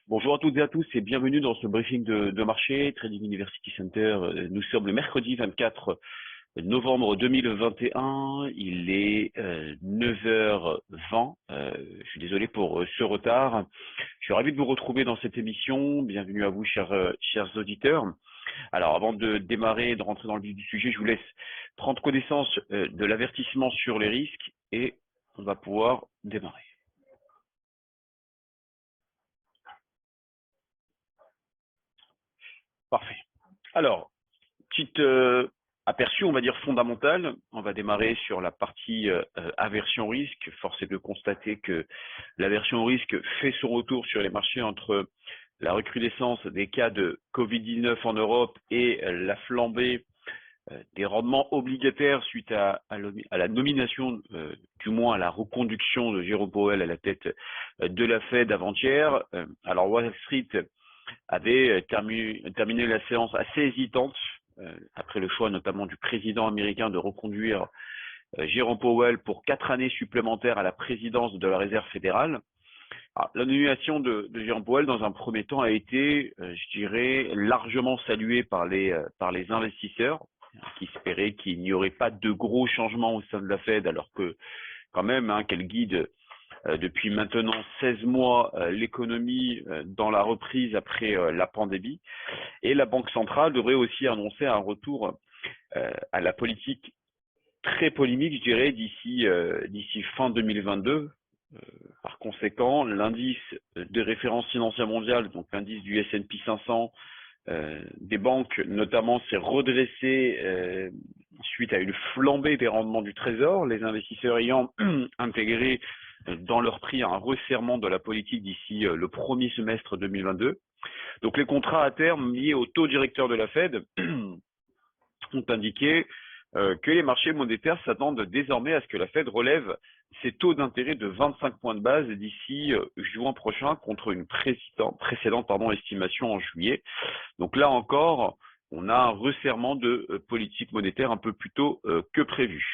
Bonjour à toutes et à tous et bienvenue dans ce briefing de marché Trading University Center. Nous sommes le mercredi 24 novembre 2021. Il est 9h20. Je suis désolé pour ce retard. Je suis ravi de vous retrouver dans cette émission. Bienvenue à vous, chers auditeurs. Alors, avant de démarrer et de rentrer dans le vif du sujet, je vous laisse prendre connaissance de l'avertissement sur les risques et on va pouvoir démarrer. Parfait. Alors, petite aperçu, on va dire fondamental. On va démarrer sur la partie aversion risque. Force est de constater que l'aversion risque fait son retour sur les marchés entre la recrudescence des cas de Covid-19 en Europe et la flambée des rendements obligataires suite à la nomination, du moins à la reconduction de Jérôme Powell à la tête de la Fed avant-hier. Alors Wall Street avait terminé la séance assez hésitante après le choix notamment du président américain de reconduire Jérôme Powell pour 4 années supplémentaires à la présidence de la Réserve fédérale. Alors, la nomination de Jérôme Powell dans un premier temps a été, je dirais, largement saluée par les investisseurs qui espéraient qu'il n'y aurait pas de gros changements au sein de la Fed alors que quand même qu'elle guide depuis maintenant 16 mois l'économie dans la reprise après la pandémie. Et la Banque centrale devrait aussi annoncer un retour à la politique très polémique, je dirais, d'ici fin 2022. Par conséquent, l'indice de référence financière mondiale, donc l'indice du S&P 500, des banques notamment, s'est redressé suite à une flambée des rendements du Trésor, les investisseurs ayant intégré dans leur prix un resserrement de la politique d'ici le premier semestre 2022. Donc les contrats à terme liés au taux directeur de la Fed ont indiqué que les marchés monétaires s'attendent désormais à ce que la Fed relève ses taux d'intérêt de 25 points de base d'ici juin prochain contre une précédente estimation en juillet. Donc là encore, on a un resserrement de politique monétaire un peu plus tôt que prévu.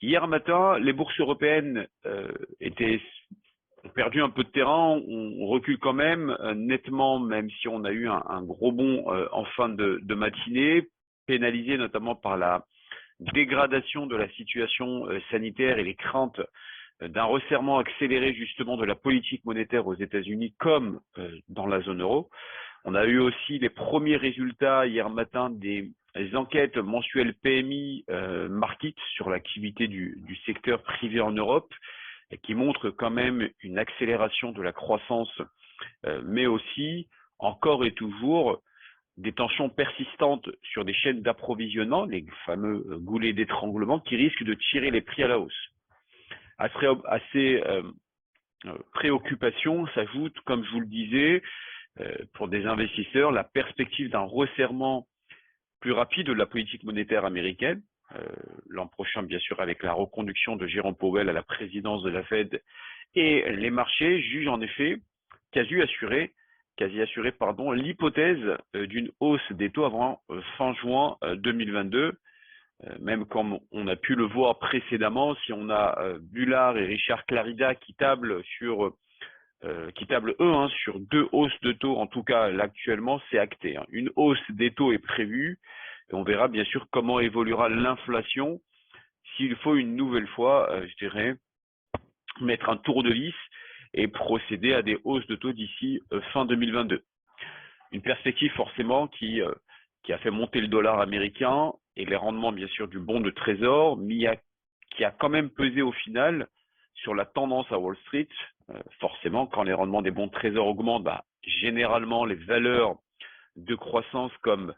Hier matin, les bourses européennes ont perdu un peu de terrain, on recule quand même nettement, même si on a eu un gros bond en fin de matinée, pénalisé notamment par la dégradation de la situation sanitaire et les craintes d'un resserrement accéléré justement de la politique monétaire aux États-Unis comme dans la zone euro. On a eu aussi les premiers résultats hier matin des enquêtes mensuelles PMI Market sur l'activité du secteur privé en Europe, qui montrent quand même une accélération de la croissance, mais aussi encore et toujours des tensions persistantes sur des chaînes d'approvisionnement, les fameux goulets d'étranglement, qui risquent de tirer les prix à la hausse. À ces préoccupations s'ajoute, comme je vous le disais, pour des investisseurs, la perspective d'un resserrement plus rapide de la politique monétaire américaine, l'an prochain bien sûr avec la reconduction de Jérôme Powell à la présidence de la Fed, et les marchés jugent en effet quasi assuré l'hypothèse d'une hausse des taux avant fin juin 2022, même comme on a pu le voir précédemment, si on a Bullard et Richard Clarida qui tablent sur sur 2 hausses de taux. En tout cas, là, actuellement, c'est acté. Une hausse des taux est prévue. Et on verra bien sûr comment évoluera l'inflation s'il faut une nouvelle fois, je dirais, mettre un tour de vis et procéder à des hausses de taux d'ici fin 2022. Une perspective forcément qui a fait monter le dollar américain et les rendements bien sûr du bond de trésor, mais qui a quand même pesé au final sur la tendance à Wall Street. Forcément, quand les rendements des bons de trésor augmentent, généralement les valeurs de croissance comme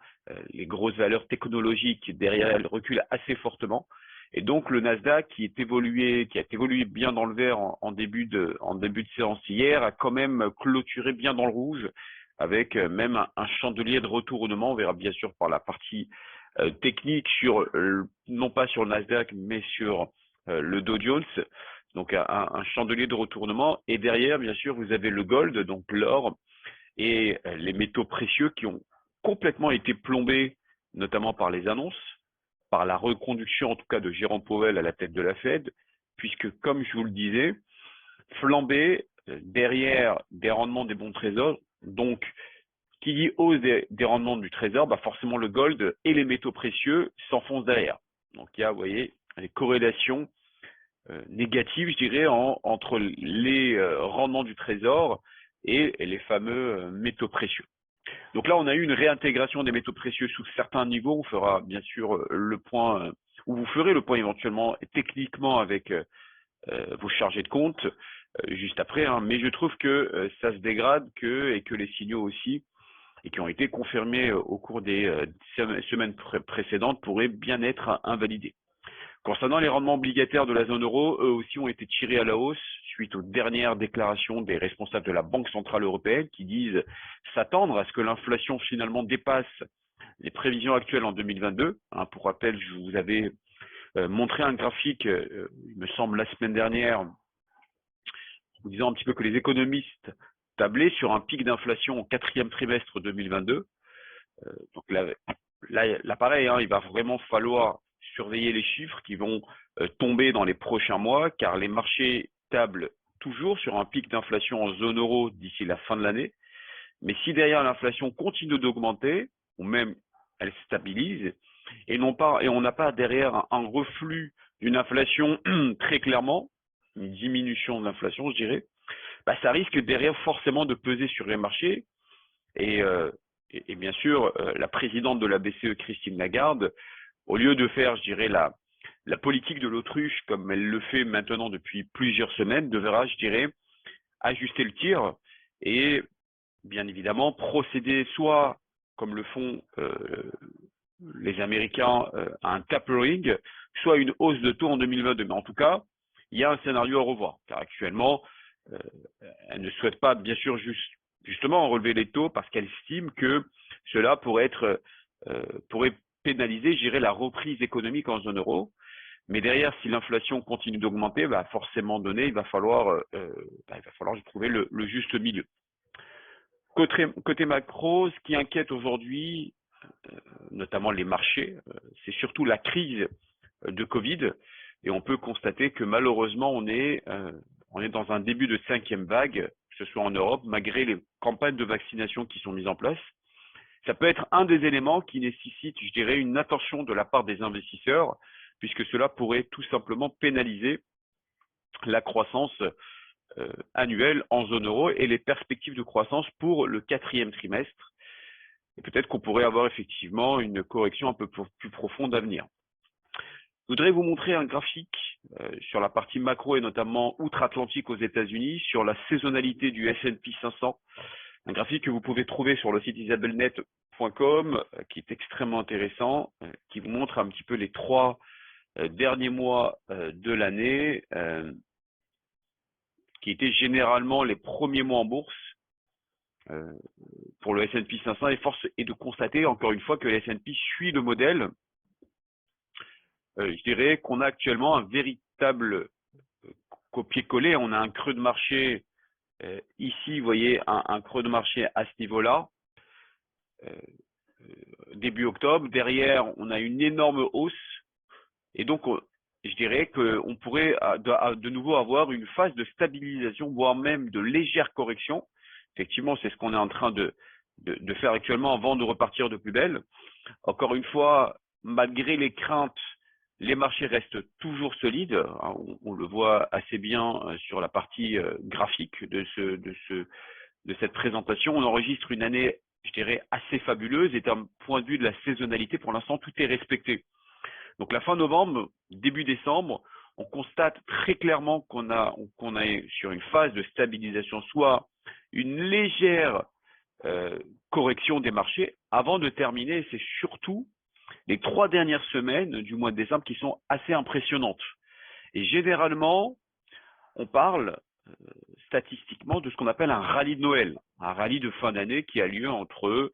les grosses valeurs technologiques derrière elles reculent assez fortement. Et donc le Nasdaq qui a évolué bien dans le vert en début de séance hier, a quand même clôturé bien dans le rouge avec même un chandelier de retournement. On verra bien sûr par la partie technique non pas sur le Nasdaq mais sur le Dow Jones. Donc un chandelier de retournement. Et derrière, bien sûr, vous avez le gold, donc l'or et les métaux précieux qui ont complètement été plombés, notamment par les annonces, par la reconduction en tout cas de Jérôme Powell à la tête de la Fed, puisque comme je vous le disais, flambée derrière des rendements des bons de trésor. Donc, qui dit hausse des rendements du trésor, bah forcément le gold et les métaux précieux s'enfoncent derrière. Donc il y a, vous voyez, des corrélations négatives, je dirais, entre les rendements du trésor et les fameux métaux précieux. Donc là, on a eu une réintégration des métaux précieux sous certains niveaux. On fera bien sûr le point, ou vous ferez le point éventuellement techniquement avec vos chargés de compte juste après. Hein. Mais je trouve que ça se dégrade et que les signaux aussi, et qui ont été confirmés au cours des semaines précédentes, pourraient bien être invalidés. Concernant les rendements obligataires de la zone euro, eux aussi ont été tirés à la hausse suite aux dernières déclarations des responsables de la Banque centrale européenne qui disent s'attendre à ce que l'inflation finalement dépasse les prévisions actuelles en 2022. Hein, pour rappel, je vous avais montré un graphique, il me semble la semaine dernière, vous disant un petit peu que les économistes tablaient sur un pic d'inflation au 4e trimestre 2022. Donc là pareil, hein, il va vraiment falloir surveiller les chiffres qui vont tomber dans les prochains mois, car les marchés tablent toujours sur un pic d'inflation en zone euro d'ici la fin de l'année. Mais si derrière l'inflation continue d'augmenter, ou même elle stabilise, et on n'a pas derrière un reflux d'une inflation très clairement, une diminution de l'inflation, je dirais, bah, ça risque derrière forcément de peser sur les marchés. Et bien sûr, la présidente de la BCE, Christine Lagarde, au lieu de faire, je dirais, la politique de l'autruche comme elle le fait maintenant depuis plusieurs semaines, devra, je dirais, ajuster le tir et bien évidemment procéder soit, comme le font les Américains, à un tapering, soit une hausse de taux en 2022. Mais en tout cas, il y a un scénario à revoir, car actuellement, elle ne souhaite pas, bien sûr, justement relever les taux parce qu'elle estime que cela pourrait pénaliser, je dirais, la reprise économique en zone euro. Mais derrière, si l'inflation continue d'augmenter, bah forcément donné, il va falloir trouver le juste milieu. Côté macro, ce qui inquiète aujourd'hui, notamment les marchés, c'est surtout la crise de Covid. Et on peut constater que malheureusement, on est dans un début de 5e vague, que ce soit en Europe, malgré les campagnes de vaccination qui sont mises en place. Ça peut être un des éléments qui nécessite, je dirais, une attention de la part des investisseurs, puisque cela pourrait tout simplement pénaliser la croissance annuelle en zone euro et les perspectives de croissance pour le 4e trimestre. Et peut-être qu'on pourrait avoir effectivement une correction un peu plus profonde à venir. Je voudrais vous montrer un graphique sur la partie macro et notamment outre-Atlantique aux États-Unis sur la saisonnalité du S&P 500. Un graphique que vous pouvez trouver sur le site isabelnet.com qui est extrêmement intéressant, qui vous montre un petit peu les 3 derniers mois de l'année, qui étaient généralement les premiers mois en bourse pour le S&P 500. Et force est de constater encore une fois que le S&P suit le modèle. Je dirais qu'on a actuellement un véritable copier-coller. On a un creux de marché ici, vous voyez, un creux de marché à ce niveau-là, début octobre. Derrière, on a une énorme hausse. Et donc, je dirais qu'on pourrait de nouveau avoir une phase de stabilisation, voire même de légère correction. Effectivement, c'est ce qu'on est en train de faire actuellement avant de repartir de plus belle. Encore une fois, malgré les craintes, les marchés restent toujours solides. On le voit assez bien sur la partie graphique de cette présentation. On enregistre une année, je dirais, assez fabuleuse. Et d'un point de vue de la saisonnalité, pour l'instant, tout est respecté. Donc la fin novembre, début décembre, on constate très clairement qu'on est sur une phase de stabilisation, soit une légère correction des marchés, avant de terminer. C'est surtout les 3 dernières semaines du mois de décembre qui sont assez impressionnantes. Et généralement, on parle statistiquement de ce qu'on appelle un rallye de Noël, un rallye de fin d'année qui a lieu entre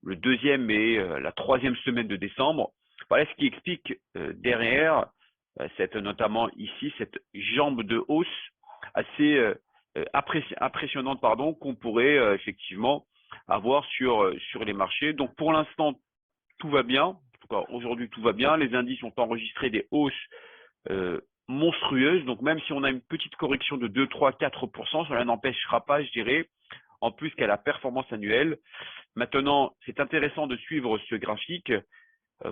le 2e et la 3e semaine de décembre. Voilà ce qui explique derrière notamment ici cette jambe de hausse assez impressionnante qu'on pourrait effectivement avoir sur les marchés. Donc pour l'instant, tout va bien. En tout cas, aujourd'hui, tout va bien. Les indices ont enregistré des hausses monstrueuse. Donc même si on a une petite correction de 2, 3, 4%, cela n'empêchera pas, je dirais, en plus qu'à la performance annuelle. Maintenant, c'est intéressant de suivre ce graphique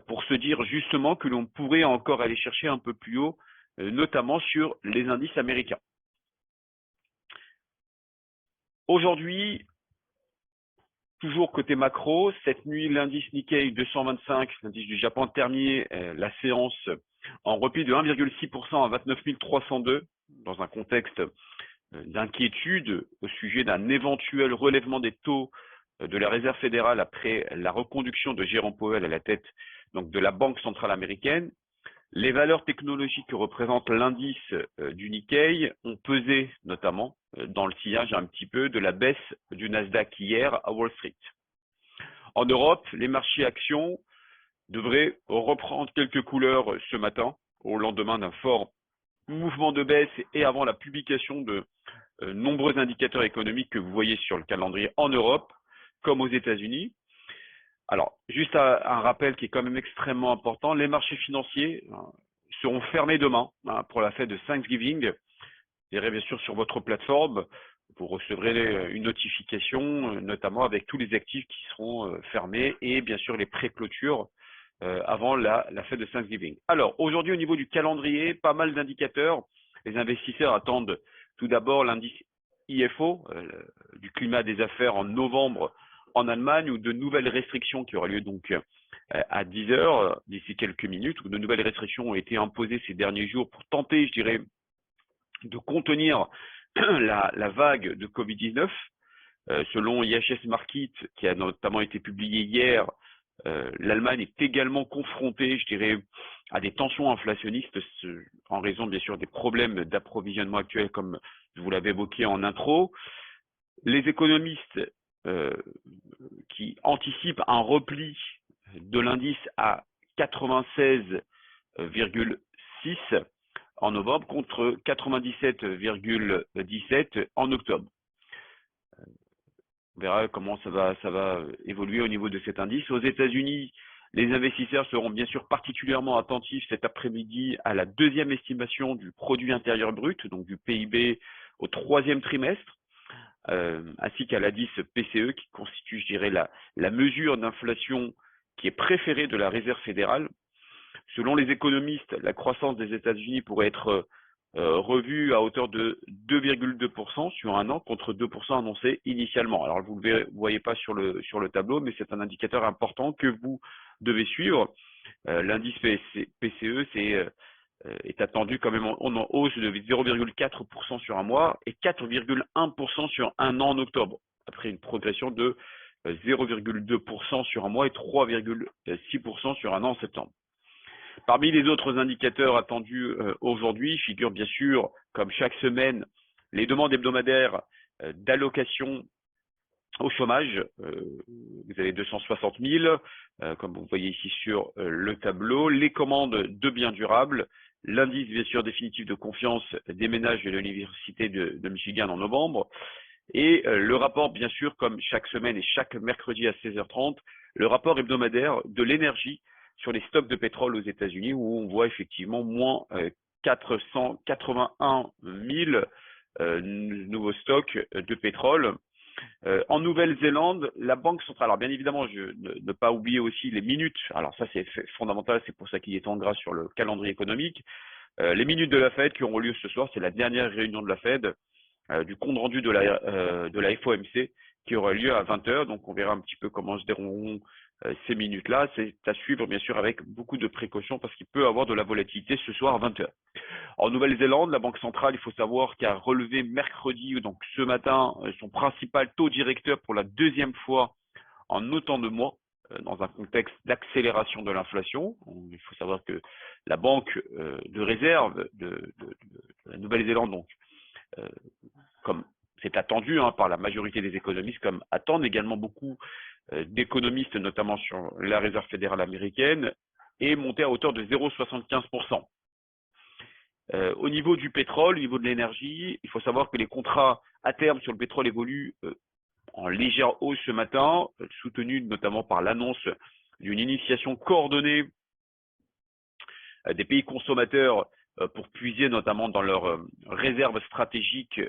pour se dire justement que l'on pourrait encore aller chercher un peu plus haut, notamment sur les indices américains. Aujourd'hui, toujours côté macro, cette nuit, l'indice Nikkei 225, l'indice du Japon, a terminé la séance en repli de 1,6% à 29 302, dans un contexte d'inquiétude au sujet d'un éventuel relèvement des taux de la Réserve fédérale après la reconduction de Jérôme Powell à la tête donc de la Banque centrale américaine. Les valeurs technologiques que représente l'indice du Nikkei ont pesé notamment dans le sillage un petit peu de la baisse du Nasdaq hier à Wall Street. En Europe, les marchés actions devraient reprendre quelques couleurs ce matin, au lendemain d'un fort mouvement de baisse et avant la publication de nombreux indicateurs économiques que vous voyez sur le calendrier en Europe comme aux États-Unis. Alors, juste un rappel qui est quand même extrêmement important, les marchés financiers seront fermés demain pour la fête de Thanksgiving. Vous irez bien sûr sur votre plateforme, vous recevrez une notification, notamment avec tous les actifs qui seront fermés et bien sûr les pré-clôtures avant la fête de Thanksgiving. Alors, aujourd'hui au niveau du calendrier, pas mal d'indicateurs. Les investisseurs attendent tout d'abord l'indice IFO, du climat des affaires en novembre en Allemagne, ou de nouvelles restrictions qui auraient lieu donc à 10 heures, d'ici quelques minutes, où de nouvelles restrictions ont été imposées ces derniers jours pour tenter, je dirais, de contenir la vague de Covid-19. Selon IHS Markit, qui a notamment été publié hier, l'Allemagne est également confrontée, je dirais, à des tensions inflationnistes en raison, bien sûr, des problèmes d'approvisionnement actuels, comme je vous l'avais évoqué en intro. Les économistes qui anticipent un repli de l'indice à 96,6 en novembre contre 97,17 en octobre. On verra comment ça va évoluer au niveau de cet indice. Aux États-Unis, les investisseurs seront bien sûr particulièrement attentifs cet après-midi à la deuxième estimation du produit intérieur brut, donc du PIB au troisième trimestre, ainsi qu'à l'indice PCE qui constitue, je dirais, la mesure d'inflation qui est préférée de la Réserve fédérale. Selon les économistes, la croissance des États-Unis pourrait être revue à hauteur de 2,2% sur un an contre 2% annoncé initialement. Alors vous ne le voyez pas sur le tableau, mais c'est un indicateur important que vous devez suivre. L'indice PCE est attendu quand même en hausse de 0,4% sur un mois et 4,1% sur un an en octobre, après une progression de 0,2% sur un mois et 3,6% sur un an en septembre. Parmi les autres indicateurs attendus aujourd'hui figurent bien sûr, comme chaque semaine, les demandes hebdomadaires d'allocation au chômage. Vous avez 260 000, comme vous voyez ici sur le tableau. Les commandes de biens durables, l'indice bien sûr définitif de confiance des ménages de l'Université de Michigan en novembre, et le rapport bien sûr, comme chaque semaine et chaque mercredi à 16h30, le rapport hebdomadaire de l'énergie sur les stocks de pétrole aux États-Unis, où on voit effectivement moins 481 000 nouveaux stocks de pétrole. En Nouvelle-Zélande, la Banque centrale, alors bien évidemment, ne pas oublier aussi les minutes, alors ça c'est fondamental, c'est pour ça qu'il est en gras sur le calendrier économique, les minutes de la Fed qui auront lieu ce soir, c'est la dernière réunion de la Fed, du compte rendu de la FOMC qui aura lieu à 20h, donc on verra un petit peu comment se dérouleront ces minutes-là. C'est à suivre bien sûr avec beaucoup de précautions parce qu'il peut y avoir de la volatilité ce soir à 20h. En Nouvelle-Zélande, la Banque centrale, il faut savoir, qu'a relevé mercredi, donc ce matin, son principal taux directeur pour la deuxième fois en autant de mois, dans un contexte d'accélération de l'inflation. Il faut savoir que la banque de réserve de la Nouvelle-Zélande, donc, comme c'est attendu par la majorité des économistes, comme attendent également beaucoup d'économistes, notamment sur la Réserve fédérale américaine, est monté à hauteur de 0,75%. Au niveau du pétrole, au niveau de l'énergie, il faut savoir que les contrats à terme sur le pétrole évoluent en légère hausse ce matin, soutenus notamment par l'annonce d'une initiation coordonnée des pays consommateurs pour puiser notamment dans leurs réserves stratégiques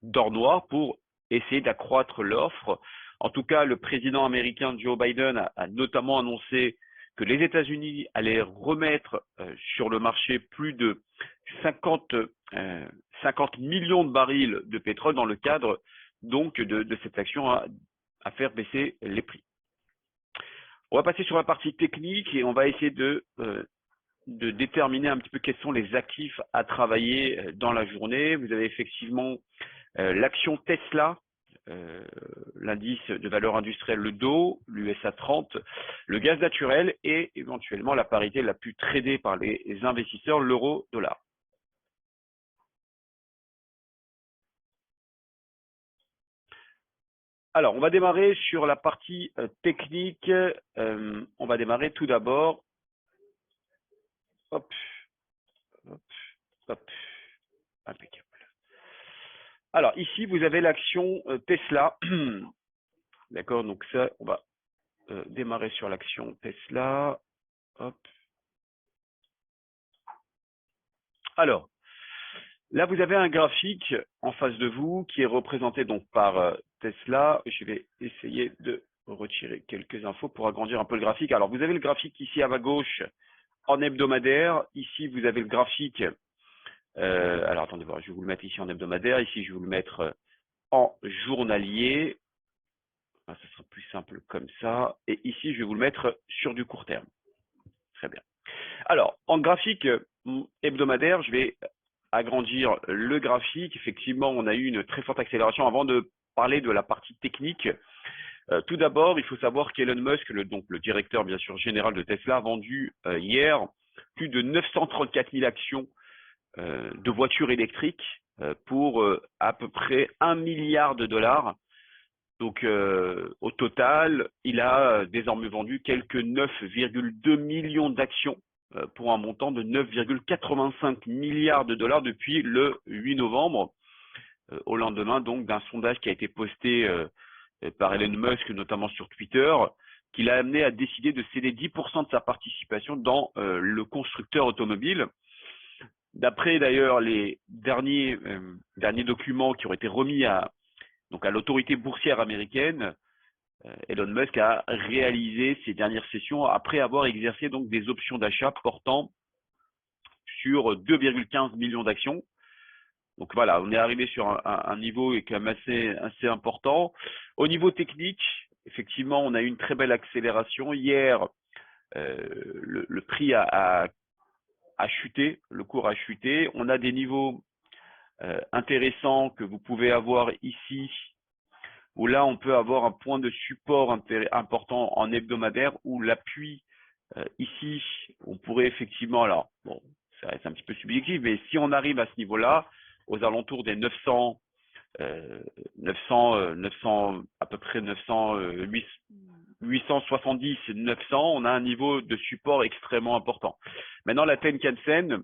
d'or noir pour essayer d'accroître l'offre. En tout cas, le président américain Joe Biden a notamment annoncé que les États-Unis allaient remettre sur le marché plus de 50 millions de barils de pétrole dans le cadre donc de cette action à faire baisser les prix. On va passer sur la partie technique et on va essayer de déterminer un petit peu quels sont les actifs à travailler dans la journée. Vous avez effectivement l'action Tesla, l'indice de valeur industrielle, le Dow, l'USA 30, le gaz naturel et éventuellement la parité la plus tradée par les investisseurs, l'euro-dollar. Alors, on va démarrer sur la partie technique. On va démarrer tout d'abord. Hop, hop, hop, impeccable. Alors, ici, vous avez l'action Tesla. D'accord, donc ça, on va démarrer sur l'action Tesla. Hop. Alors, là, vous avez un graphique en face de vous qui est représenté donc par Tesla. Je vais essayer de retirer quelques infos pour agrandir un peu le graphique. Alors, vous avez le graphique ici à ma gauche en hebdomadaire. Ici, vous avez le graphique. Alors, attendez voir, je vais vous le mettre ici en hebdomadaire. Ici, je vais vous le mettre en journalier. Ah, ce sera plus simple comme ça. Et ici, je vais vous le mettre sur du court terme. Très bien. Alors, en graphique hebdomadaire, je vais agrandir le graphique. Effectivement, on a eu une très forte accélération. Avant de parler de la partie technique, tout d'abord, il faut savoir qu'Elon Musk, donc le directeur bien sûr général de Tesla, a vendu hier plus de 934 000 actions de voitures électriques pour à peu près 1 milliard de dollars. Donc au total, il a désormais vendu quelques 9,2 millions d'actions pour un montant de 9,85 milliards de dollars depuis le 8 novembre, au lendemain donc d'un sondage qui a été posté par Elon Musk, notamment sur Twitter, qui l'a amené à décider de céder 10% de sa participation dans le constructeur automobile. D'après d'ailleurs les derniers documents qui ont été remis à l'autorité boursière américaine, Elon Musk a réalisé ses dernières sessions après avoir exercé donc des options d'achat portant sur 2,15 millions d'actions. Donc voilà, on est arrivé sur un niveau quand même assez important. Au niveau technique, effectivement, on a eu une très belle accélération. Hier, le prix a chuté, le cours a chuté. On a des niveaux intéressants que vous pouvez avoir ici, où là, on peut avoir un point de support important en hebdomadaire, où l'appui ici, on pourrait effectivement, alors, bon, ça reste un petit peu subjectif, mais si on arrive à ce niveau-là, aux alentours des 900, à peu près 870, 900, on a un niveau de support extrêmement important. Maintenant, la Tenkan Sen,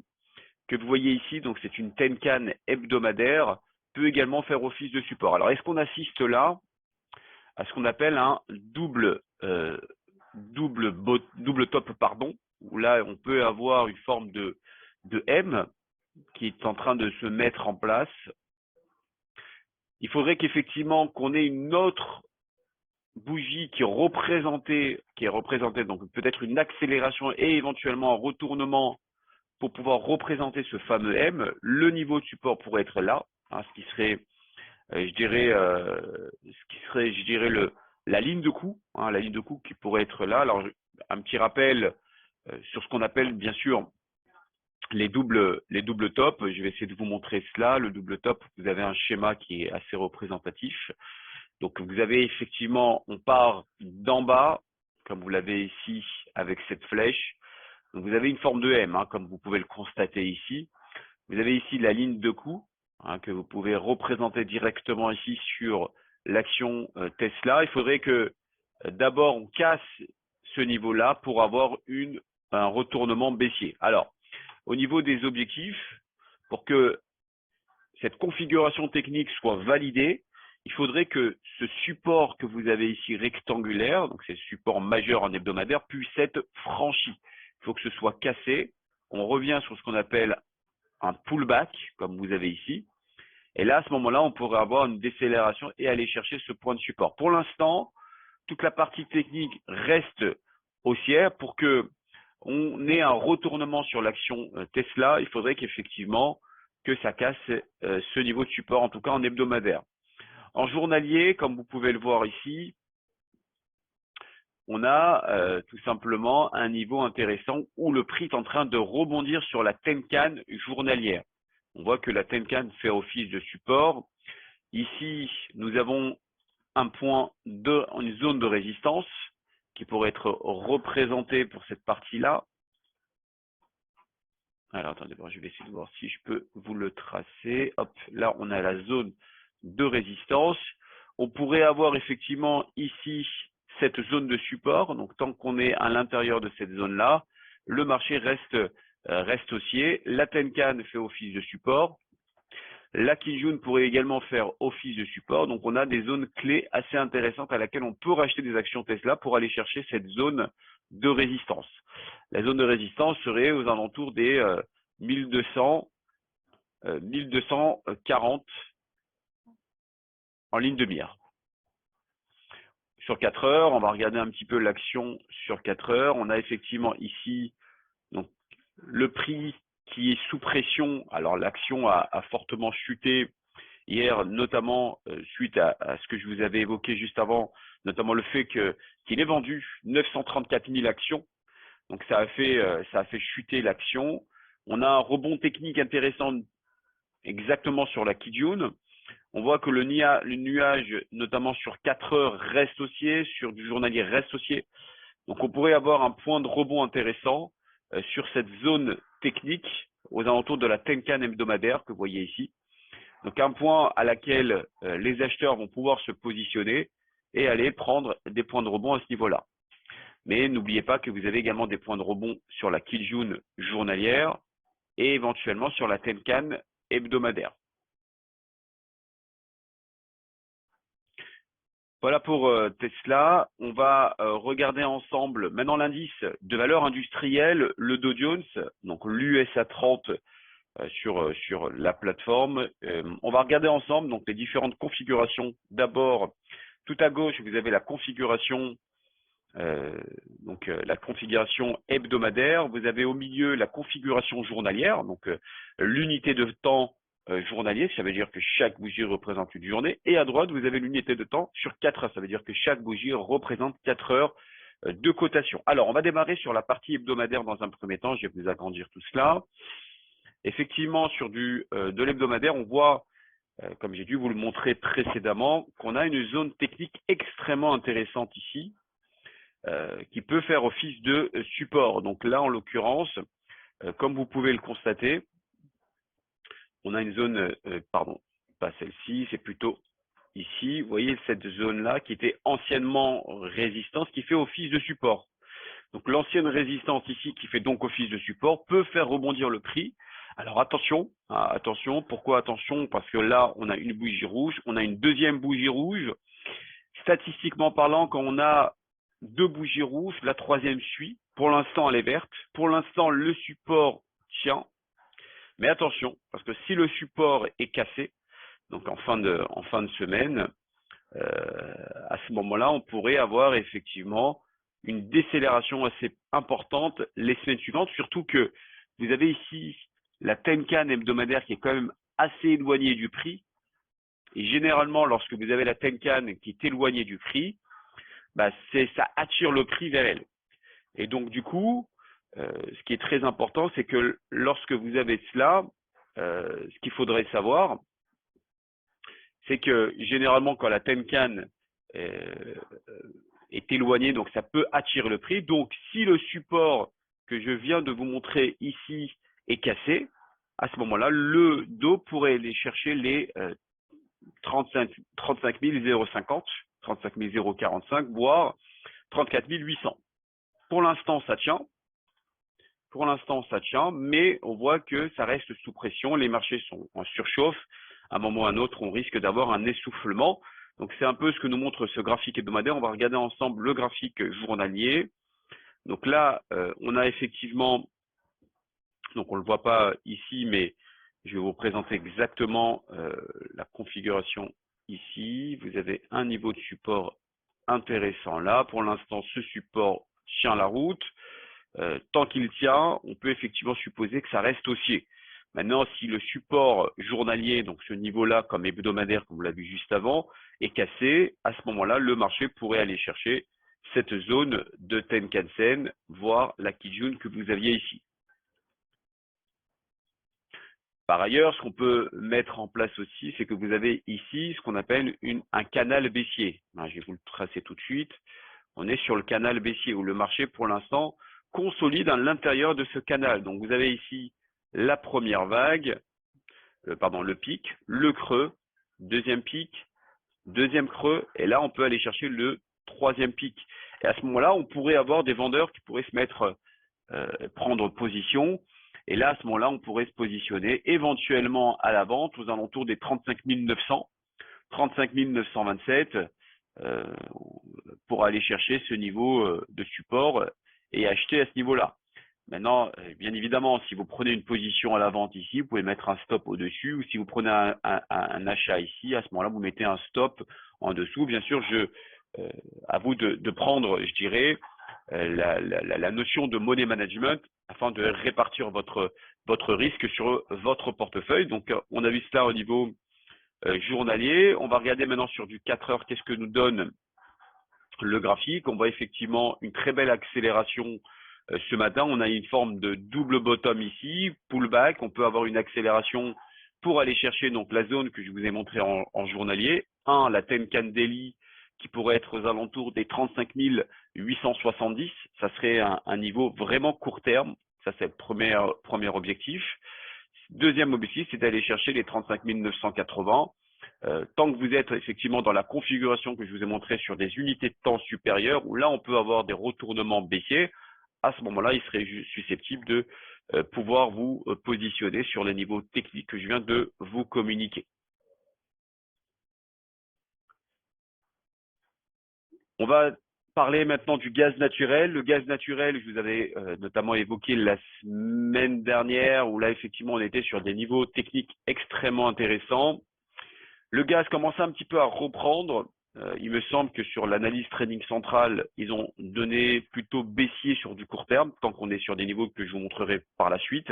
que vous voyez ici, donc c'est une Tenkan hebdomadaire, peut également faire office de support. Alors, est-ce qu'on assiste là à ce qu'on appelle un double top, où là, on peut avoir une forme de M qui est en train de se mettre en place. Il faudrait qu'effectivement qu'on ait une autre bougie qui est représentée donc peut-être une accélération et éventuellement un retournement pour pouvoir représenter ce fameux M. Le niveau de support pourrait être là, hein, ce qui serait, je dirais, la ligne de coup, hein, la ligne de coup qui pourrait être là. Alors, un petit rappel sur ce qu'on appelle bien sûr les doubles tops. Je vais essayer de vous montrer cela. Le double top, vous avez un schéma qui est assez représentatif. Donc, vous avez effectivement, on part d'en bas, comme vous l'avez ici avec cette flèche. Donc, vous avez une forme de M, hein, comme vous pouvez le constater ici. Vous avez ici la ligne de coup, hein, que vous pouvez représenter directement ici sur l'action Tesla. Il faudrait que d'abord on casse ce niveau-là pour avoir un retournement baissier. Alors, au niveau des objectifs, pour que cette configuration technique soit validée, il faudrait que ce support que vous avez ici rectangulaire, donc c'est le support majeur en hebdomadaire, puisse être franchi. Il faut que ce soit cassé. on revient sur ce qu'on appelle un pullback, comme vous avez ici. Et là, à ce moment-là, on pourrait avoir une décélération et aller chercher ce point de support. Pour l'instant, toute la partie technique reste haussière. Pour que on ait un retournement sur l'action Tesla, il faudrait qu'effectivement que ça casse ce niveau de support, en tout cas en hebdomadaire. En journalier, comme vous pouvez le voir ici, on a tout simplement un niveau intéressant où le prix est en train de rebondir sur la Tenkan journalière. On voit que la Tenkan fait office de support. Ici, nous avons une zone de résistance qui pourrait être représentée pour cette partie-là. Alors, attendez, je vais essayer de voir si je peux vous le tracer. Hop, là, on a la zone de résistance. On pourrait avoir effectivement ici cette zone de support. Donc, tant qu'on est à l'intérieur de cette zone-là, le marché reste haussier. La Tenkan fait office de support. La Kijun pourrait également faire office de support. Donc, on a des zones clés assez intéressantes à laquelle on peut racheter des actions Tesla pour aller chercher cette zone de résistance. La zone de résistance serait aux alentours des 1240 en ligne de mire. Sur 4 heures, on va regarder un petit peu l'action sur 4 heures. On a effectivement ici donc, le prix qui est sous pression. Alors, l'action a fortement chuté hier, notamment suite à ce que je vous avais évoqué juste avant, notamment le fait qu'il ait vendu 934 000 actions. Donc, ça a fait chuter l'action. On a un rebond technique intéressant exactement sur la Kijun. On voit que le nuage, notamment sur 4 heures, reste haussier, sur du journalier reste haussier. Donc, on pourrait avoir un point de rebond intéressant sur cette zone technique aux alentours de la Tenkan hebdomadaire que vous voyez ici. Donc, un point à laquelle les acheteurs vont pouvoir se positionner et aller prendre des points de rebond à ce niveau-là. Mais n'oubliez pas que vous avez également des points de rebond sur la Kijun journalière et éventuellement sur la Tenkan hebdomadaire. Voilà pour Tesla. On va regarder ensemble maintenant l'indice de valeur industrielle, le Dow Jones, donc l'USA 30 sur la plateforme. On va regarder ensemble donc les différentes configurations. D'abord, tout à gauche, vous avez la configuration la configuration hebdomadaire. Vous avez au milieu la configuration journalière, donc l'unité de temps journalier, ça veut dire que chaque bougie représente une journée. Et à droite, vous avez l'unité de temps sur 4 heures, ça veut dire que chaque bougie représente 4 heures de cotation. Alors, on va démarrer sur la partie hebdomadaire dans un premier temps. Je vais vous agrandir tout cela. Effectivement, sur de l'hebdomadaire, on voit, comme j'ai dû vous le montrer précédemment, qu'on a une zone technique extrêmement intéressante ici, qui peut faire office de support. Donc là, en l'occurrence, comme vous pouvez le constater, on a une zone, pardon, pas celle-ci, c'est plutôt ici. Vous voyez cette zone-là qui était anciennement résistance, qui fait office de support. Donc l'ancienne résistance ici, qui fait donc office de support, peut faire rebondir le prix. Alors attention, attention. Pourquoi attention? Parce que là, on a une bougie rouge, on a une deuxième bougie rouge. Statistiquement parlant, quand on a 2 bougies rouges, la troisième suit. Pour l'instant, elle est verte. Pour l'instant, le support tient. Mais attention, parce que si le support est cassé, donc en fin de semaine, à ce moment-là, on pourrait avoir effectivement une décélération assez importante les semaines suivantes, surtout que vous avez ici la Tenkan hebdomadaire qui est quand même assez éloignée du prix. Et généralement, lorsque vous avez la Tenkan qui est éloignée du prix, ça attire le prix vers elle. Et donc, du coup, ce qui est très important, c'est que lorsque vous avez cela, ce qu'il faudrait savoir, c'est que généralement, quand la Tenkan est éloignée, donc ça peut attirer le prix. Donc, si le support que je viens de vous montrer ici est cassé, à ce moment-là, le Dow pourrait aller chercher les 35 050, 35 045, voire 34 800. Pour l'instant, ça tient. Pour l'instant, ça tient, mais on voit que ça reste sous pression. Les marchés sont en surchauffe. À un moment ou à un autre, on risque d'avoir un essoufflement. Donc, c'est un peu ce que nous montre ce graphique hebdomadaire. On va regarder ensemble le graphique journalier. Donc là, on a effectivement Donc on ne le voit pas ici, mais je vais vous présenter exactement la configuration ici. Vous avez un niveau de support intéressant là. Pour l'instant, ce support tient la route. Tant qu'il tient, on peut effectivement supposer que ça reste haussier. Maintenant, si le support journalier, donc ce niveau-là comme hebdomadaire, comme vous l'avez vu juste avant, est cassé, à ce moment-là, le marché pourrait aller chercher cette zone de Tenkan-sen, voire la Kijun que vous aviez ici. Par ailleurs, ce qu'on peut mettre en place aussi, c'est que vous avez ici ce qu'on appelle un canal baissier. Je vais vous le tracer tout de suite. On est sur le canal baissier où le marché, pour l'instant, consolide à l'intérieur de ce canal. Donc, vous avez ici la première vague, le pic, le creux, deuxième pic, deuxième creux, et là, on peut aller chercher le troisième pic. Et à ce moment-là, on pourrait avoir des vendeurs qui pourraient se mettre, prendre position. Et là, à ce moment-là, on pourrait se positionner éventuellement à la vente aux alentours des 35 900, 35 927 pour aller chercher ce niveau de support et acheter à ce niveau-là. Maintenant, bien évidemment, si vous prenez une position à la vente ici, vous pouvez mettre un stop au-dessus, ou si vous prenez un achat ici, à ce moment-là, vous mettez un stop en dessous. Bien sûr, à vous de prendre, je dirais, la notion de money management afin de répartir votre risque sur votre portefeuille. Donc, on a vu cela au niveau journalier. On va regarder maintenant sur du 4 heures, qu'est-ce que nous donne le graphique. On voit effectivement une très belle accélération ce matin. On a une forme de double bottom ici, pullback. On peut avoir une accélération pour aller chercher donc la zone que je vous ai montrée en journalier. La Tenkan Daily qui pourrait être aux alentours des 35 870. Ça serait un niveau vraiment court terme. Ça, c'est le premier objectif. Deuxième objectif, c'est d'aller chercher les 35 980. Tant que vous êtes effectivement dans la configuration que je vous ai montré sur des unités de temps supérieures, où là, on peut avoir des retournements baissiers, à ce moment-là, il serait susceptible de pouvoir vous positionner sur les niveaux techniques que je viens de vous communiquer. On va parler maintenant du gaz naturel. Le gaz naturel, je vous avais notamment évoqué la semaine dernière, où là, effectivement, on était sur des niveaux techniques extrêmement intéressants. Le gaz commence un petit peu à reprendre. Il me semble que sur l'analyse trading centrale, ils ont donné plutôt baissier sur du court terme, tant qu'on est sur des niveaux que je vous montrerai par la suite.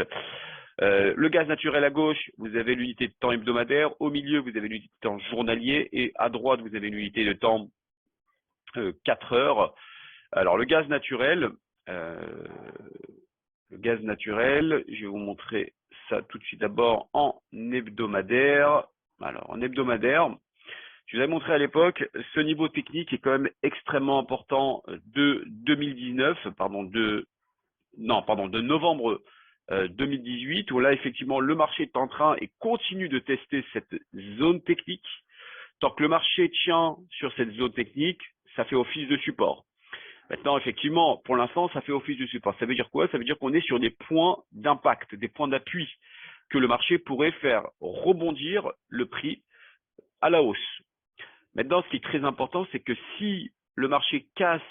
Le gaz naturel à gauche, vous avez l'unité de temps hebdomadaire. Au milieu, vous avez l'unité de temps journalier. Et à droite, vous avez l'unité de temps 4 heures. Alors, le gaz naturel, je vais vous montrer ça tout de suite d'abord en hebdomadaire. Alors, en hebdomadaire, je vous avais montré à l'époque, ce niveau technique est quand même extrêmement important de 2019, de novembre 2018, où là, effectivement, le marché est en train et continue de tester cette zone technique. Tant que le marché tient sur cette zone technique, ça fait office de support. Maintenant, effectivement, pour l'instant, ça fait office de support. Ça veut dire quoi? Ça veut dire qu'on est sur des points d'impact, des points d'appui que le marché pourrait faire rebondir le prix à la hausse. Maintenant, ce qui est très important, c'est que si le marché casse,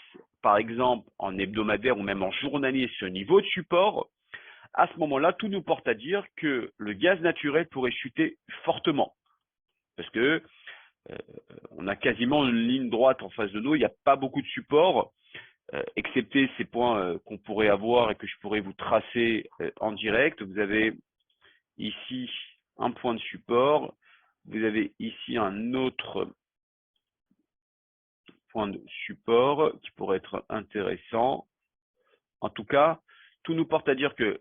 par exemple, en hebdomadaire ou même en journalier ce niveau de support, à ce moment-là, tout nous porte à dire que le gaz naturel pourrait chuter fortement. Parce que on a quasiment une ligne droite en face de nous, il n'y a pas beaucoup de support, excepté ces points qu'on pourrait avoir et que je pourrais vous tracer en direct. Vous avez ici un point de support, vous avez ici un autre point de support qui pourrait être intéressant. En tout cas, tout nous porte à dire que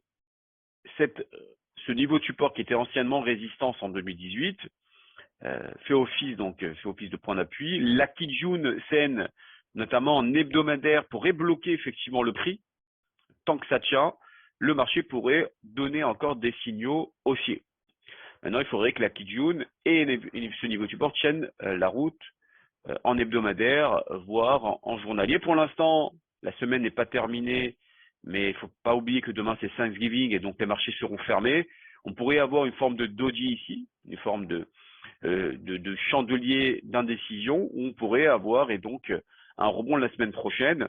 ce niveau de support qui était anciennement résistance en 2018 fait office de point d'appui. La Kijun Sen, notamment en hebdomadaire, pourrait bloquer effectivement le prix. Tant que ça tient, le marché pourrait donner encore des signaux haussiers. Maintenant, il faudrait que la Kijun et ce niveau de support tiennent la route en hebdomadaire, voire en journalier. Pour l'instant, la semaine n'est pas terminée, mais il ne faut pas oublier que demain c'est Thanksgiving et donc les marchés seront fermés. On pourrait avoir une forme de doji ici, une forme de chandelier d'indécision où on pourrait avoir et donc un rebond la semaine prochaine.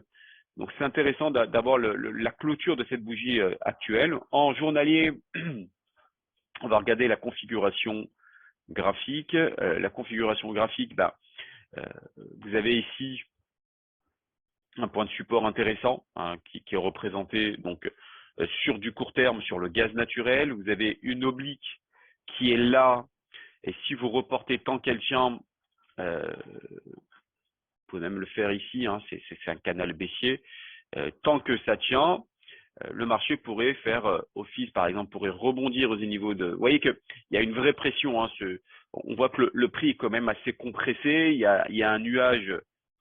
Donc c'est intéressant d'avoir la clôture de cette bougie actuelle. En journalier, on va regarder la configuration graphique. La configuration graphique, vous avez ici un point de support intéressant hein, qui est représenté donc sur du court terme sur le gaz naturel. Vous avez une oblique qui est là et si vous reportez tant qu'elle tient, vous pouvez même le faire ici, hein, c'est un canal baissier. Tant que ça tient, le marché pourrait faire office, par exemple, pourrait rebondir aux niveaux de. Vous voyez qu'il y a une vraie pression. Hein, on voit que le prix est quand même assez compressé. Il y a un nuage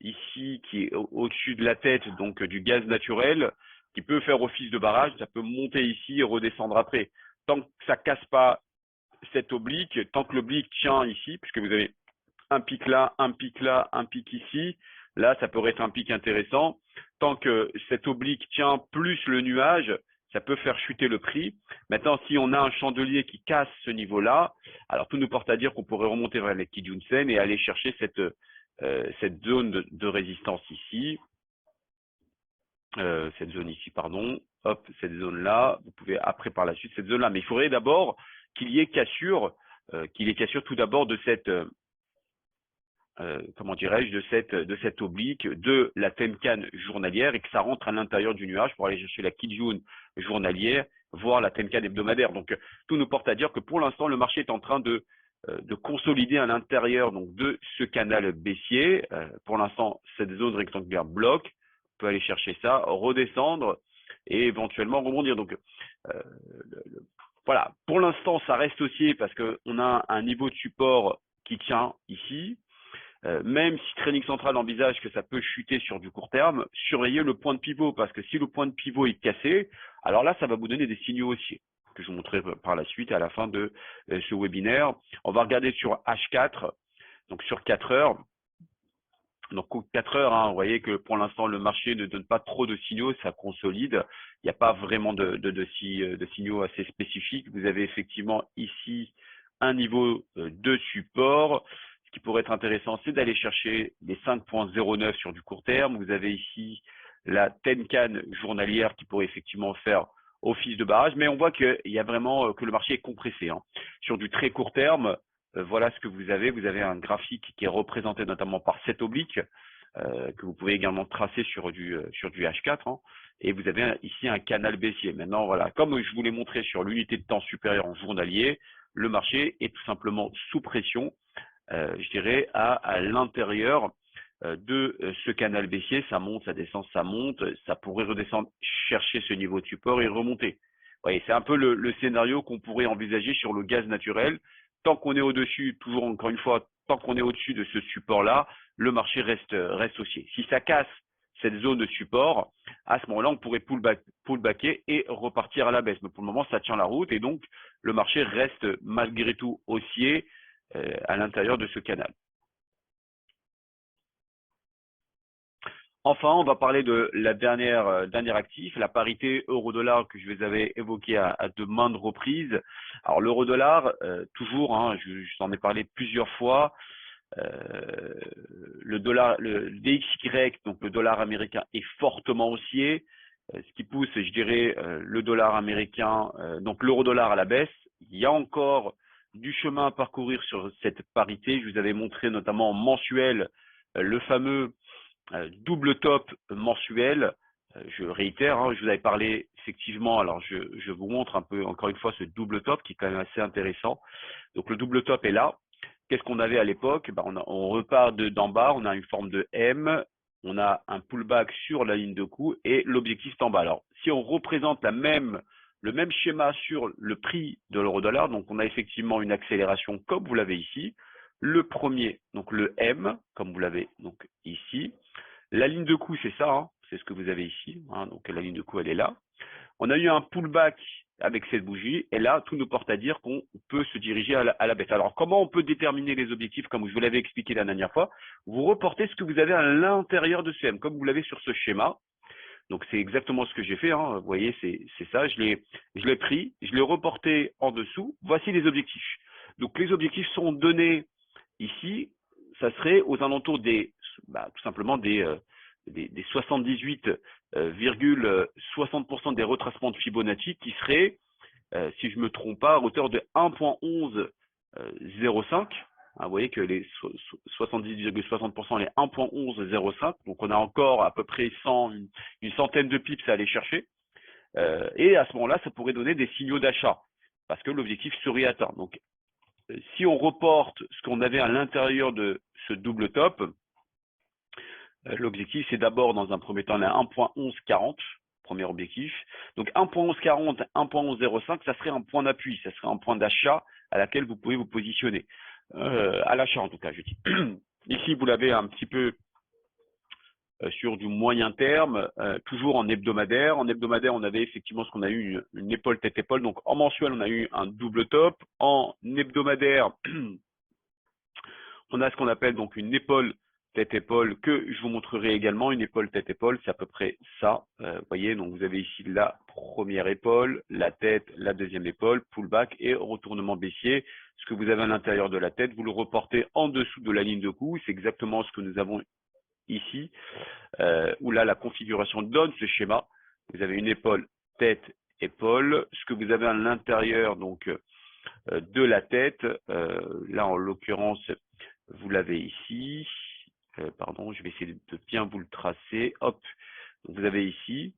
ici qui est au-dessus de la tête, donc du gaz naturel, qui peut faire office de barrage. Ça peut monter ici et redescendre après. Tant que ça casse pas cette oblique, tant que l'oblique tient ici, puisque vous avez un pic là, un pic là, un pic ici, là, ça pourrait être un pic intéressant. Tant que cette oblique tient plus le nuage, ça peut faire chuter le prix. Maintenant, si on a un chandelier qui casse ce niveau-là, alors tout nous porte à dire qu'on pourrait remonter vers les Kijun-sen et aller chercher cette zone de résistance ici. Cette zone ici, pardon. Hop, cette zone-là. Vous pouvez après par la suite cette zone-là. Mais il faudrait d'abord qu'il y ait cassure tout d'abord de cette comment dirais-je, de cette oblique, de la Tenkan journalière et que ça rentre à l'intérieur du nuage pour aller chercher la Kijun journalière, voire la Tenkan hebdomadaire. Donc, tout nous porte à dire que pour l'instant, le marché est en train de consolider à l'intérieur donc de ce canal baissier. Pour l'instant, cette zone rectangulaire bloque. On peut aller chercher ça, redescendre et éventuellement rebondir. Donc, voilà. Pour l'instant, ça reste haussier parce qu'on a un niveau de support qui tient ici. Même si Trading Central envisage que ça peut chuter sur du court terme, surveillez le point de pivot, parce que si le point de pivot est cassé, alors là, ça va vous donner des signaux haussiers, que je vous montrerai par la suite à la fin de ce webinaire. On va regarder sur H4, donc sur 4 heures. Donc 4 heures, hein, vous voyez que pour l'instant, le marché ne donne pas trop de signaux, ça consolide. Il n'y a pas vraiment de signaux assez spécifiques. Vous avez effectivement ici un niveau de support. Ce qui pourrait être intéressant, c'est d'aller chercher les 5.09 sur du court terme. Vous avez ici la Tenkan journalière qui pourrait effectivement faire office de barrage, mais on voit qu'il y a vraiment que le marché est compressé. Hein. Sur du très court terme, voilà ce que vous avez. Vous avez un graphique qui est représenté notamment par cette oblique que vous pouvez également tracer sur du H4. Hein. Et vous avez ici un canal baissier. Maintenant, voilà, comme je vous l'ai montré sur l'unité de temps supérieure en journalier, le marché est tout simplement sous pression. Je dirais, à l'intérieur de ce canal baissier. Ça monte, ça descend, ça monte. Ça pourrait redescendre, chercher ce niveau de support et remonter. Vous voyez, c'est un peu le scénario qu'on pourrait envisager sur le gaz naturel. Tant qu'on est au-dessus, toujours encore une fois, tant qu'on est au-dessus de ce support-là, le marché reste haussier. Si ça casse cette zone de support, à ce moment-là, on pourrait pullbacker et repartir à la baisse. Mais pour le moment, ça tient la route et donc le marché reste malgré tout haussier à l'intérieur de ce canal. Enfin, on va parler de la dernier actif, la parité euro-dollar que je vous avais évoqué à de maintes reprises. Alors l'euro-dollar, toujours, hein, je t'en ai parlé plusieurs fois. Le DXY, donc le dollar américain, est fortement haussier, ce qui pousse, je dirais, le dollar américain, donc l'euro-dollar à la baisse. Il y a encore du chemin à parcourir sur cette parité. Je vous avais montré notamment en mensuel le fameux double top mensuel. Je réitère, hein, je vous avais parlé effectivement, alors je vous montre un peu encore une fois ce double top qui est quand même assez intéressant. Donc le double top est là. Qu'est-ce qu'on avait à l'époque? On repart d'en bas, on a une forme de M, on a un pullback sur la ligne de coup et l'objectif est en bas. Alors si on représente le même schéma sur le prix de l'euro-dollar, donc on a effectivement une accélération comme vous l'avez ici. Le premier, donc le M, comme vous l'avez donc ici. La ligne de coup, c'est ça, hein, c'est ce que vous avez ici. Hein, donc la ligne de coup, elle est là. On a eu un pullback avec cette bougie, et là, tout nous porte à dire qu'on peut se diriger à la baisse. Alors, comment on peut déterminer les objectifs, comme je vous l'avais expliqué la dernière fois? Vous reportez ce que vous avez à l'intérieur de ce M, comme vous l'avez sur ce schéma. Donc, c'est exactement ce que j'ai fait. Hein. Vous voyez, c'est ça. Je l'ai pris, je l'ai reporté en dessous. Voici les objectifs. Donc, les objectifs sont donnés ici. Ça serait aux alentours des, tout simplement des 78 60% des retracements de Fibonacci qui seraient, si je me trompe pas, à hauteur de 1.1105. Vous voyez que les 70,60% les 1.1105, donc on a encore à peu près une centaine de pips à aller chercher. Et à ce moment-là, ça pourrait donner des signaux d'achat parce que l'objectif serait atteint. Donc, si on reporte ce qu'on avait à l'intérieur de ce double top, l'objectif c'est d'abord dans un premier temps, on a 1.1140, premier objectif. Donc 1.1140, 1.1105, ça serait un point d'appui, ça serait un point d'achat à laquelle vous pouvez vous positionner. À l'achat en tout cas, je dis. Ici, vous l'avez un petit peu sur du moyen terme, toujours en hebdomadaire. En hebdomadaire, on avait effectivement ce qu'on a eu une épaule tête-épaule. Donc en mensuel, on a eu un double top. En hebdomadaire, on a ce qu'on appelle donc une épaule tête-épaule que je vous montrerai également. Une épaule tête-épaule, c'est à peu près ça. Vous voyez, donc vous avez ici la première épaule, la tête, la deuxième épaule, pullback et retournement baissier. Ce que vous avez à l'intérieur de la tête, vous le reportez en dessous de la ligne de cou. C'est exactement ce que nous avons ici, où là la configuration donne ce schéma. Vous avez une épaule, tête, épaule. Ce que vous avez à l'intérieur donc de la tête, là en l'occurrence, vous l'avez ici. Pardon, je vais essayer de bien vous le tracer. Hop, donc vous avez ici.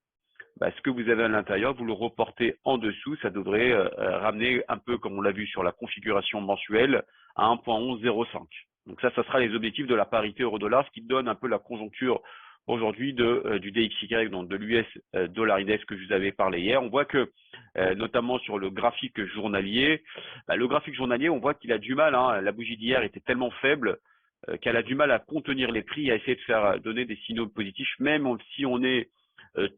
Ce que vous avez à l'intérieur, vous le reportez en dessous, ça devrait ramener un peu comme on l'a vu sur la configuration mensuelle à 1.1105. Donc ça sera les objectifs de la parité euro-dollar, ce qui donne un peu la conjoncture aujourd'hui du DXY, donc de l'US dollar index que je vous avais parlé hier. On voit que, notamment sur le graphique journalier, le graphique journalier, on voit qu'il a du mal, la bougie d'hier était tellement faible qu'elle a du mal à contenir les prix, à essayer de faire donner des signaux positifs, même si on est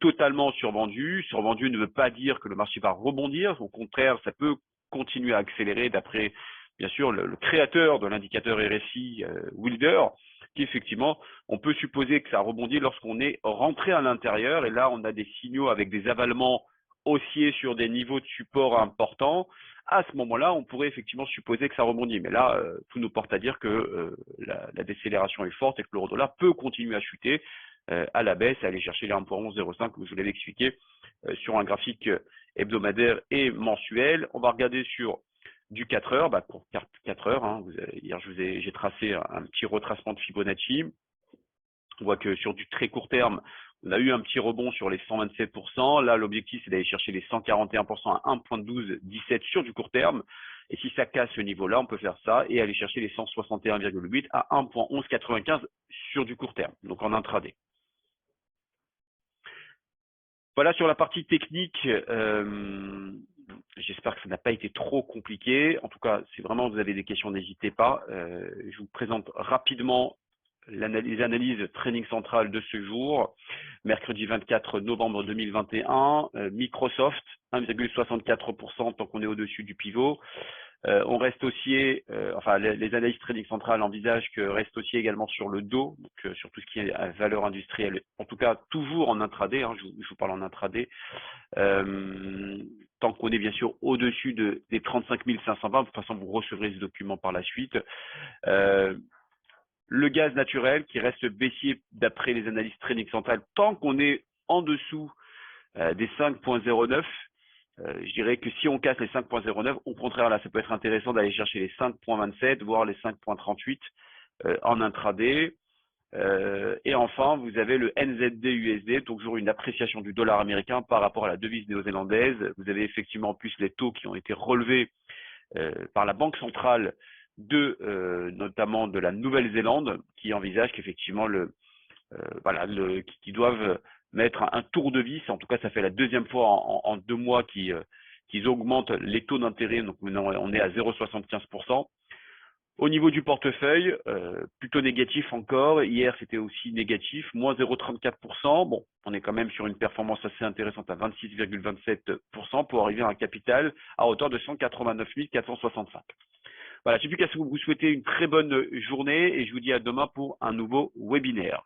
totalement survendu. Survendu ne veut pas dire que le marché va rebondir. Au contraire, ça peut continuer à accélérer d'après, bien sûr, le créateur de l'indicateur RSI, Wilder, qui effectivement, on peut supposer que ça rebondit lorsqu'on est rentré à l'intérieur. Et là, on a des signaux avec des avalements haussiers sur des niveaux de support importants. À ce moment-là, on pourrait effectivement supposer que ça rebondit. Mais là, tout nous porte à dire que la décélération est forte et que l'euro-dollar peut continuer à chuter à la baisse, aller chercher les 1.1105 comme je vous l'avais expliqué sur un graphique hebdomadaire et mensuel. On va regarder sur du 4 heures. Pour 4 heures, hier j'ai tracé un petit retracement de Fibonacci. On voit que sur du très court terme, on a eu un petit rebond sur les 127%. Là, l'objectif, c'est d'aller chercher les 141% à 1.1217 sur du court terme. Et si ça casse ce niveau-là, on peut faire ça et aller chercher les 161,8 à 1.1195 sur du court terme, donc en intraday. Voilà sur la partie technique, j'espère que ça n'a pas été trop compliqué. En tout cas, si vraiment vous avez des questions, n'hésitez pas. Je vous présente rapidement les analyses Trading Central de ce jour, mercredi 24 novembre 2021, Microsoft 1,64% tant qu'on est au-dessus du pivot. On reste haussier, les analyses Trading Central envisagent que reste haussier également sur le dos, donc sur tout ce qui est valeur industrielle, en tout cas toujours en intraday, je vous parle en intraday, tant qu'on est bien sûr au-dessus des 35 520, de toute façon vous recevrez ce document par la suite. Le gaz naturel qui reste baissier d'après les analyses Trading Central, tant qu'on est en dessous des 5.09, je dirais que si on casse les 5.09, au contraire, là, ça peut être intéressant d'aller chercher les 5.27, voire les 5.38 en intraday. Et enfin, vous avez le NZD-USD, toujours une appréciation du dollar américain par rapport à la devise néo-zélandaise. Vous avez effectivement en plus les taux qui ont été relevés par la Banque centrale notamment de la Nouvelle-Zélande, qui envisage qu'effectivement qui doivent mettre un tour de vis. En tout cas, ça fait la deuxième fois en 2 mois qu'ils augmentent les taux d'intérêt. Donc maintenant, on est à 0,75%. Au niveau du portefeuille, plutôt négatif encore. Hier, c'était aussi négatif, moins 0,34%. Bon, on est quand même sur une performance assez intéressante à 26,27% pour arriver à un capital à hauteur de 189 465. Voilà, je ne sais plus qu'à ce que vous souhaitez une très bonne journée et je vous dis à demain pour un nouveau webinaire.